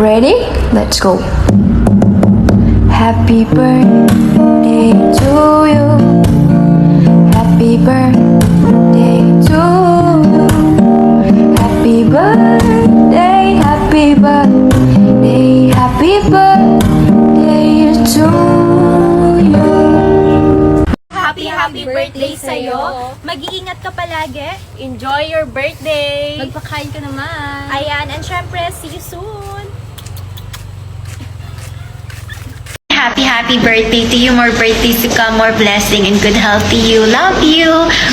Ready? Let's go. Happy birthday to you. Happy birthday to you. Happy birthday, happy birthday, happy birthday to you. Happy birthday sa'yo. Mag-iingat ka palagi. Enjoy your birthday! Magpakain ka naman. Ayan, and syempre, see you soon! Happy birthday to you. More birthdays to come, more blessing and good health to you. Love you.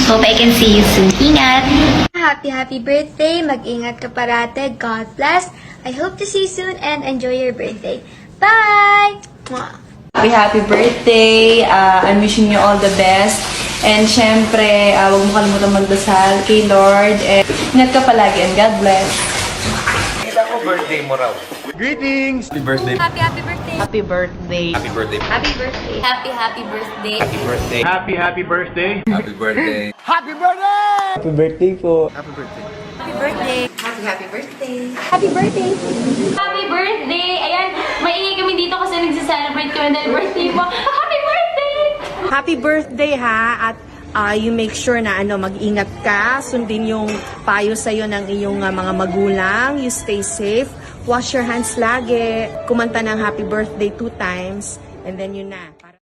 Hope I can see you soon. Ingat. Happy birthday. Mag-ingat ka parate. God bless. I hope to see you soon and enjoy your birthday. Bye! Mwah! Happy birthday. I'm wishing you all the best. And syempre, huwag mo kalimutan magdasal kay Lord. And ingat ka palagi and God bless. Kita ko birthday mo raw. Greetings! Happy birthday. Happy birthday. Happy birthday! Happy birthday. Happy birthday. Happy birthday! Happy birthday. Happy birthday! Happy birthday. Happy birthday po! Happy birthday. Happy birthday. Ayan, maingay kami dito kasi nagsa-celebrate kami dahil birthday mo. Happy birthday! Happy birthday ha, at you make sure na mag-ingat ka, sundin yung payo sa'yo ng iyong mga magulang, you stay safe, wash your hands lagi, kumanta ng happy birthday 2 times, and then yun na.